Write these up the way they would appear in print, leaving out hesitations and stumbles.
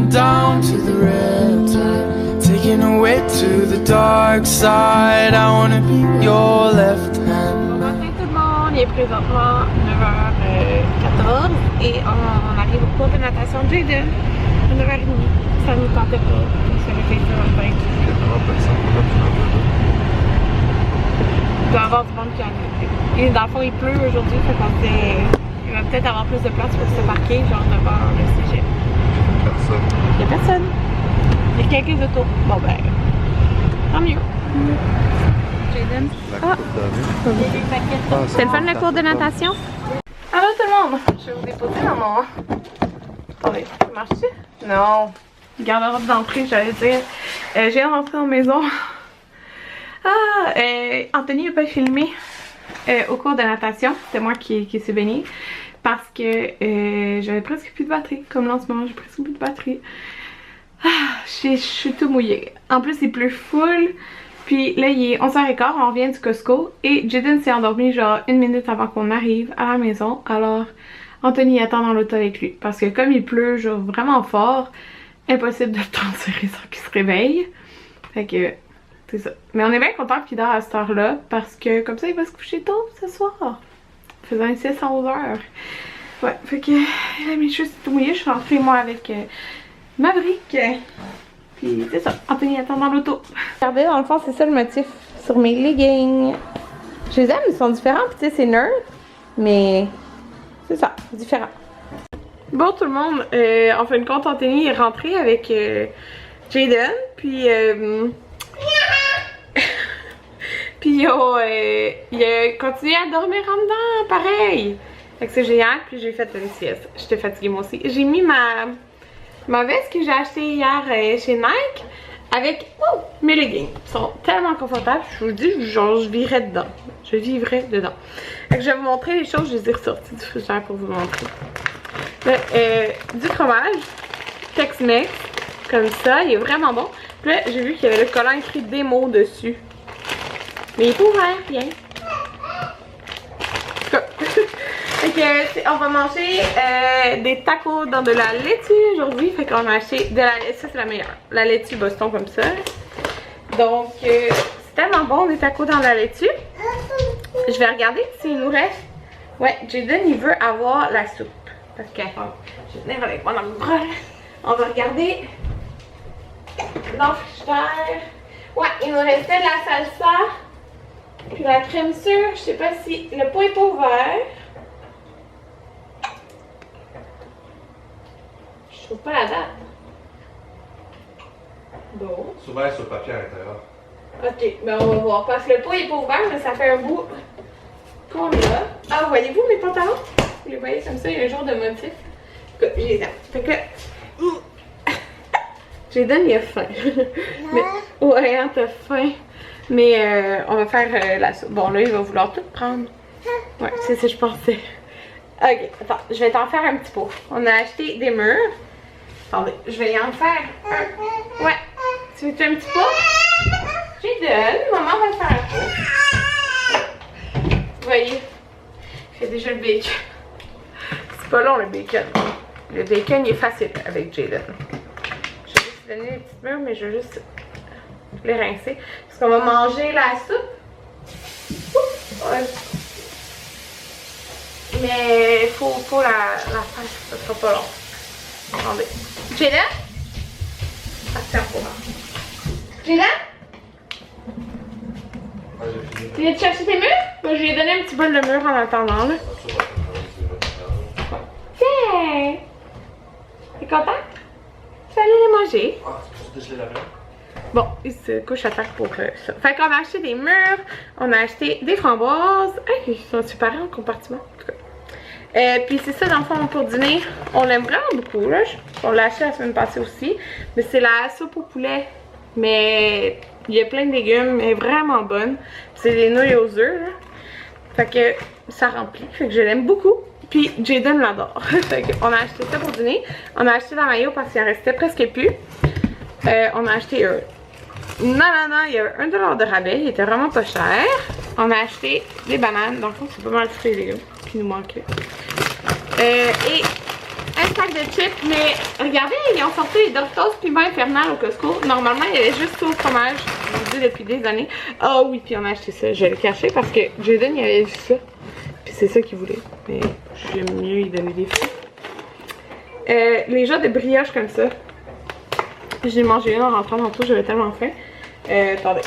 down to the riptide, taken away to the dark side. I wanna be your left hand. Bon matin tout le monde, il est présentement 9h14 et on arrive au cours de natation de Jayden à 9h30. Ça ne nous tentait pas, ça nous fait ça en fait. Il doit y avoir du monde qui arrive. Et dans le fond, il pleut aujourd'hui, fait qu'on il va peut-être avoir plus de place pour se parquer, genre devant le cégep. Personne. Il n'y a personne. Il y a quelques autos. Bon ben, tant mieux. Jayden. Ah! C'est le fun le cours de natation? Allô tout le monde! Je vais vous déposer dans mon... Attendez, ça marche-tu? Non! Garde-robe d'entrée, j'allais dire. Je viens de rentrer en maison. Ah! Anthony n'a pas filmé au cours de natation. C'était moi qui suis baignée. Parce que j'avais presque plus de batterie. Comme là en ce moment, j'ai presque plus de batterie. Ah, je suis tout mouillée. En plus, il pleut full. Puis là, il est 11h15, on revient du Costco. Et Jayden s'est endormi genre 1 minute avant qu'on arrive à la maison. Alors, Anthony attend dans l'auto avec lui. Parce que comme il pleut genre vraiment fort, impossible de le transférer sans qu'il se réveille. Fait que, c'est ça. Mais on est bien content qu'il dort à cette heure-là. Parce que comme ça, il va se coucher tôt ce soir. Faisant une sieste à 11h. Ouais, fait que là, mes cheveux c'est tout mouillé. Je suis rentrée moi avec Maverick. Puis c'est ça, Anthony attend dans l'auto. Regardez, dans le fond, c'est ça le motif sur mes leggings. Je les aime, ils sont différents, puis tu sais, c'est nerd. Mais c'est ça, différent. Bon, tout le monde, en fin de compte, Anthony est rentré avec Jayden. Puis puis il a continué à dormir en dedans, pareil. Fait que c'est génial, puis j'ai fait une sieste. J'étais fatiguée moi aussi. J'ai mis ma veste que j'ai achetée hier chez Nike avec mes leggings. Ils sont tellement confortables, je vous dis, genre je vivrais dedans. Je vivrais dedans. Fait que je vais vous montrer les choses, je les ai ressorties du frigidaire pour vous montrer. Là, du fromage, Tex-Mex, comme ça, il est vraiment bon. Puis là, j'ai vu qu'il y avait le collant écrit démo dessus. Mais il est pas ouvert, rien. Fait que, on va manger des tacos dans de la laitue aujourd'hui. Fait qu'on a acheté de la laitue, ça c'est la meilleure. La laitue Boston comme ça. Donc, c'est tellement bon des tacos dans la laitue. Je vais regarder s'il nous reste. Ouais, Jayden il veut avoir la soupe. Parce que, je vais tenir avec moi dans le bras. On va regarder dans le frigidaire. Ouais, il nous restait de la salsa. Puis la crème sûre, je sais pas si le pot est pas ouvert. Je trouve pas la date. Bon. Souvent, il est sur le papier à l'intérieur. Ok, ben on va voir. Parce que le pot est pas ouvert, mais ça fait un bout qu'on l'a. Ah, voyez-vous mes pantalons? Vous les voyez comme ça, il y a un genre de motif. Je les aime. Fait que là, Jayden, il a faim. Mais, ouais, hein, t'as faim. Mais on va faire la soupe. Bon, là, il va vouloir tout prendre. Ouais, c'est ce que je pensais. Ok, attends, je vais t'en faire un petit pot. On a acheté des mûres. Attendez, je vais y en faire un. Ouais, tu veux un petit pot? Jayden, maman va te faire un pot. Vous voyez, j'ai déjà le bacon. C'est pas long le bacon. Le bacon, il est facile avec Jayden. Je vais juste donner les petites mûres, mais je vais juste les rincer. Parce qu'on va manger la soupe. Ouais. Mais il faut la faire, ça sera pas long. Attendez. Jayden? Ah, c'est un peu long. Jayden? Ouais, j'ai fini. Tu viens de chercher tes mûres? Moi, je lui ai donné un petit bol de mûres en attendant, là. Tiens! T'es content? Tu vas aller les manger? Ah, tu peux dégeler la main? Bon, il se couche à terre pour ça. Fait qu'on a acheté des mûres, on a acheté des framboises. Hey, ils sont séparés en compartiments, en tout cas. Puis c'est ça, dans le fond, pour dîner. On l'aime vraiment beaucoup, là. On l'a acheté la semaine passée aussi. Mais c'est la soupe au poulet. Mais il y a plein de légumes, elle est vraiment bonne. C'est des nouilles aux œufs, là. Fait que ça remplit. Fait que je l'aime beaucoup. Puis Jayden l'adore. Fait qu'on a acheté ça pour dîner. On a acheté la maillot parce qu'il en restait presque plus. On a acheté non, il y avait $1 de rabais, il était vraiment pas cher. On a acheté des bananes, dans le fond c'est pas mal tous les légumes qui nous manquaient. Et un sac de chips, mais regardez, ils ont sorti les Doritos Piment Infernal au Costco. Normalement, il y avait juste ça au fromage, je vous dis depuis des années. Ah oui, puis on a acheté ça, je vais le cacher parce que Jaden, il avait vu ça. Puis c'est ça qu'il voulait, mais j'aime mieux lui donner des fruits. Les genres de brioches comme ça. J'ai mangé une en rentrant tantôt, j'avais tellement faim. Attendez.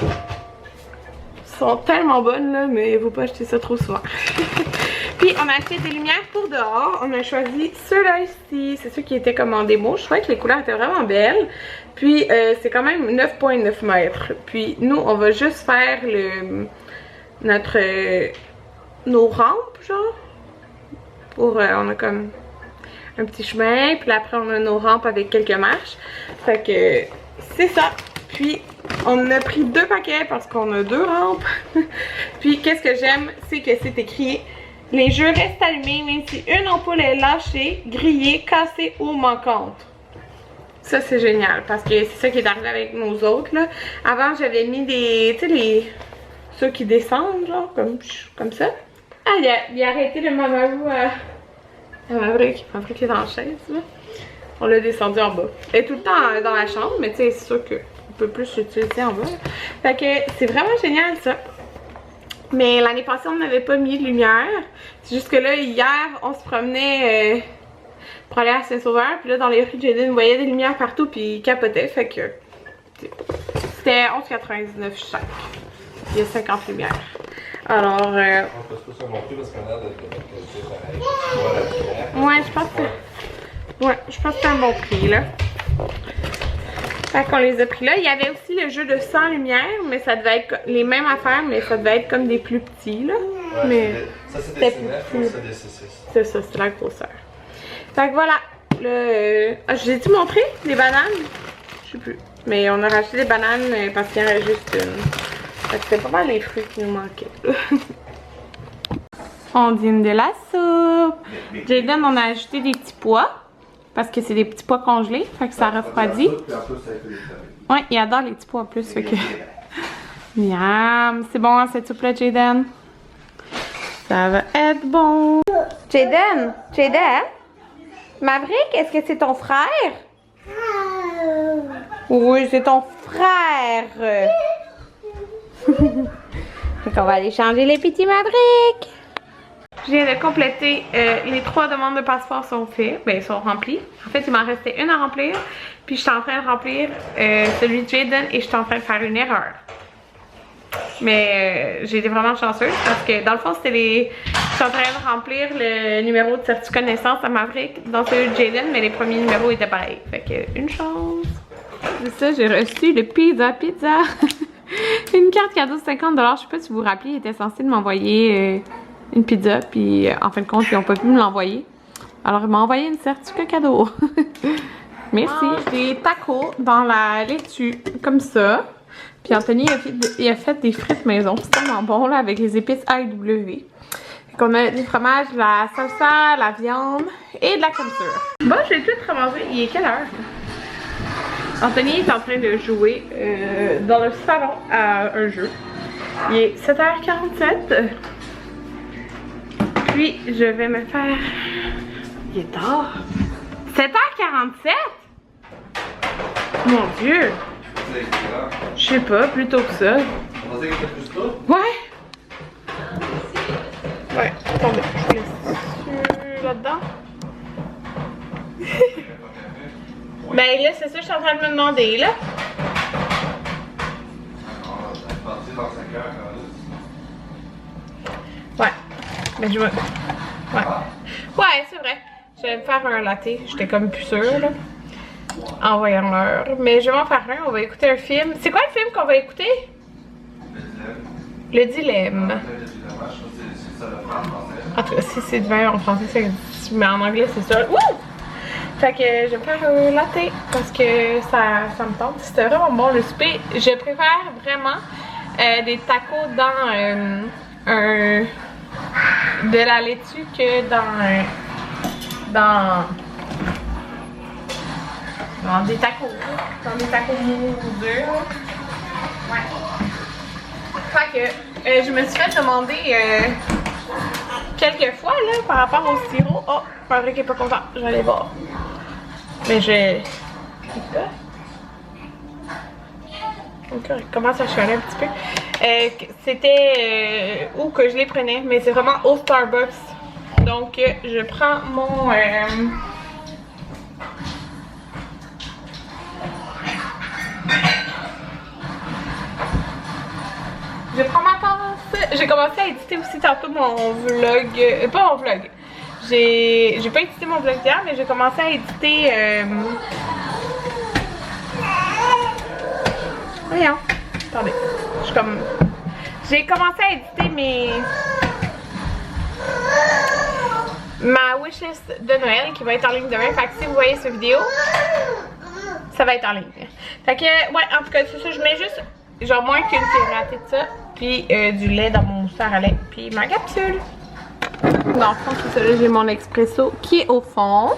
Elles sont tellement bonnes là, mais il faut pas acheter ça trop souvent. Puis on a acheté des lumières pour dehors. On a choisi ceux-là ici. C'est ceux qui étaient comme en démo. Je trouvais que les couleurs étaient vraiment belles. Puis c'est quand même 9,9 mètres. Puis nous, on va juste faire nos rampes, genre. Pour, on a comme un petit chemin. Puis après, on a nos rampes avec quelques marches. Fait que c'est ça. Puis on a pris 2 paquets parce qu'on a 2 rampes. Puis qu'est-ce que j'aime, c'est que c'est écrit: les jeux restent allumés même si une ampoule est lâchée, grillée, cassée ou manquante. Ça c'est génial parce que c'est ça qui est arrivé avec nos autres là. Avant j'avais mis des, tu sais, ceux qui descendent genre comme ça. Ah, il a arrêté le Mamarou à Maverick est dans la chaise là. On l'a descendu en bas. Elle est tout le temps dans la chambre, mais tu sais c'est sûr qu'on peut plus l'utiliser en bas. Fait que c'est vraiment génial ça. Mais l'année passée, on n'avait pas mis de lumière. C'est juste que là, hier, on se promenait pour aller à Saint-Sauveur. Puis là, dans les rues de Jaden, on voyait des lumières partout. Puis il capotait. Fait que c'était 11,99 chaque. Il y a 50 lumières. Alors. On peut pas sur mon prix parce qu'on a de qualité pareil. Ouais, je pense que. Ouais, je pense que c'est un bon prix là. Fait qu'on les a pris là. Il y avait aussi le jeu de 100 lumières, mais ça devait être les mêmes affaires, mais ça devait être comme des plus petits là. Ouais, mais ça c'était des C9, ça des C6. C'est ça, c'est la grosseur. Fait que voilà. Je vous ai-tu montré les bananes? Je sais plus. Mais on a racheté des bananes parce qu'il y en avait juste une. Fait que c'était pas mal les fruits qui nous manquaient. On dîne de la soupe. Jaden, on a ajouté des petits pois. Parce que c'est des petits pois congelés, fait que ça refroidit. Ouais, il adore les petits pois en plus, fait que... Miam! C'est bon hein, cette soupe-là, Jaden? Ça va être bon! Jaden! Maverick, est-ce que c'est ton frère? Oui, c'est ton frère! Fait qu'on va aller changer les petits Maverick! Je viens de compléter, les 3 demandes de passeport sont faites, ben sont remplies. En fait, il m'en restait une à remplir, puis je suis en train de remplir celui de Jaden et je suis en train de faire une erreur. Mais j'ai été vraiment chanceuse parce que dans le fond, c'était les... Je suis en train de remplir le numéro de certificat de naissance à Maverick dans celui de Jaden, mais les premiers numéros étaient pareils. Fait que une chance. C'est ça, j'ai reçu le pizza. Une carte cadeau de 50 $. Je sais pas si vous vous rappelez, il était censé de m'envoyer... une pizza, puis en fin de compte, ils n'ont pas pu me l'envoyer. Alors, il m'a envoyé une certificat cadeau. Merci. Des tacos dans la laitue, comme ça. Puis Anthony, il a fait des frites maison. C'est tellement bon, là, avec les épices AEW. Fait qu'on a du fromage, de la salsa, la viande et de la confiture. Bon, j'ai tout ramassé. Il est quelle heure? Anthony est en train de jouer dans le salon à un jeu. Il est 7h47. Puis, je vais me faire... Il est tard. 7h47? Mon Dieu! Je sais pas, plus tôt que ça. Ouais! Ouais, attendez, je vais laisser là-dedans. Ben là, c'est ça que je suis en train de me demander, là. Ouais. Ben je vais... Ouais, c'est vrai. J'allais me faire un latte. J'étais comme plus sûre, là. En voyant l'heure. Mais je vais en faire un. On va écouter un film. C'est quoi le film qu'on va écouter? Le Dilemme. En tout cas, si c'est du vin en français, c'est... Mais en anglais, c'est ça. Wouh! Fait que je vais me faire un latte parce que ça me tente. C'était vraiment bon le souper. Je préfère vraiment des tacos dans de la laitue que dans des tacos. Dans des tacos mous durs. Ouais. Fait que je me suis fait demander quelques fois là par rapport au sirop. Oh, Patrick est pas content, je vais aller voir. Mais je... Ok, il commence à chialer un petit peu. C'était où que je les prenais, mais c'est vraiment au Starbucks. Donc je prends mon... je prends ma tasse. J'ai commencé à éditer aussi tantôt mon vlog. Pas mon vlog. J'ai pas édité mon vlog d'hier, mais j'ai commencé à éditer... Voyons. Attendez. Je suis comme... J'ai commencé à éditer ma wishlist de Noël qui va être en ligne demain. Fait que si vous voyez cette vidéo, ça va être en ligne. Fait que, ouais, en tout cas, c'est ça. Je mets juste, genre, moins qu'une cuillerée de ça. Puis du lait dans mon mousseur à lait. Puis ma capsule. Dans le fond, c'est ça. Là, j'ai mon expresso qui est au fond.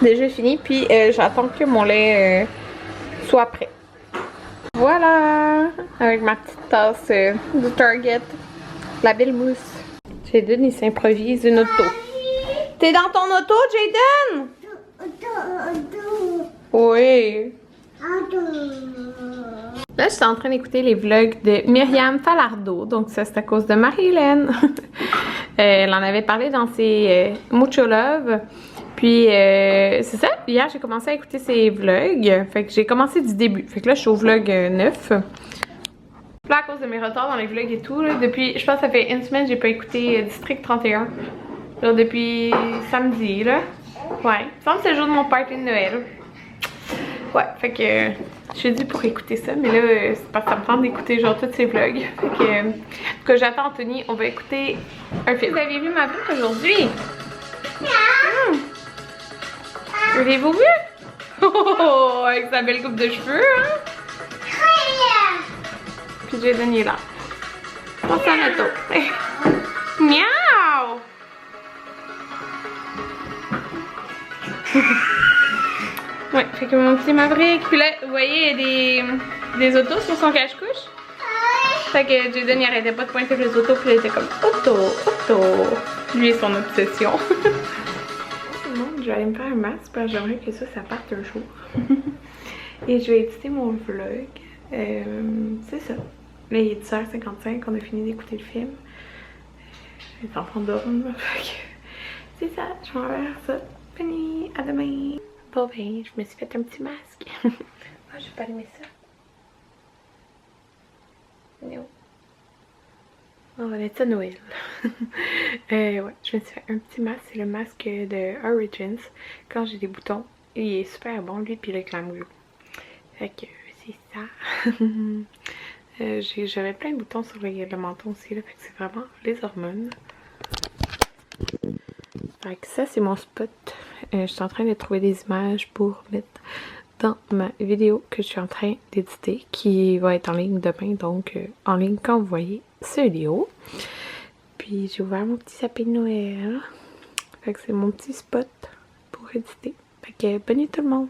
Déjà fini. Puis j'attends que mon lait soit prêt. Voilà! Avec ma petite tasse de Target. La belle mousse. Jaden, il s'improvise une auto. T'es dans ton auto, Jaden? Oui. Là, je suis en train d'écouter les vlogs de Myriam Falardeau. Donc ça, c'est à cause de Marie-Hélène. Elle en avait parlé dans ses Mucho Love. Puis, c'est ça. Hier, j'ai commencé à écouter ses vlogs. Fait que j'ai commencé du début. Fait que là, je suis au vlog 9. Là, à cause de mes retards dans les vlogs et tout, là, depuis, je pense que ça fait une semaine que j'ai pas écouté District 31. Là, depuis samedi, là. Ouais. Il me semble que c'est le jour de mon party de Noël. Ouais, fait que je suis due pour écouter ça, mais là, c'est parce que ça me tente d'écouter genre tous ces vlogs. Fait que, en tout cas, j'attends Anthony, on va écouter un film. Vous avez vu ma vlog aujourd'hui? Avez-vous vu? Oh, avec sa belle coupe de cheveux, hein? Puis Jaden est là. On s'en auto. Miaou! Ouais, fait que mon petit Maverick. Puis là, vous voyez, il y a des autos sur son cache-couche. Fait que Jaden, il arrêtait pas de pointer les autos. Puis il était comme auto, auto. Lui et son obsession. Je vais aller me faire un masque parce que j'aimerais que ça parte un jour. Et je vais éditer mon vlog. C'est ça. Là, il est 10h55, on a fini d'écouter le film. Les enfants dorment. C'est ça, je m'en vais faire ça. Fini, à demain. Bon ben, je me suis fait un petit masque. Moi, je vais pas allumer ça. Non. On va mettre ça Noël. Ouais, je me suis fait un petit masque. C'est le masque de Origins. Quand j'ai des boutons, il est super bon lui, puis le Glam Glue. Fait que c'est ça. J'avais plein de boutons sur le menton aussi, là. Fait que c'est vraiment les hormones. Fait que ça, c'est mon spot. Je suis en train de trouver des images pour mettre dans ma vidéo que je suis en train d'éditer, qui va être en ligne demain, donc en ligne quand vous voyez cette vidéo. Puis j'ai ouvert mon petit sapin de Noël. Fait que c'est mon petit spot pour éditer. Fait que bonne nuit tout le monde!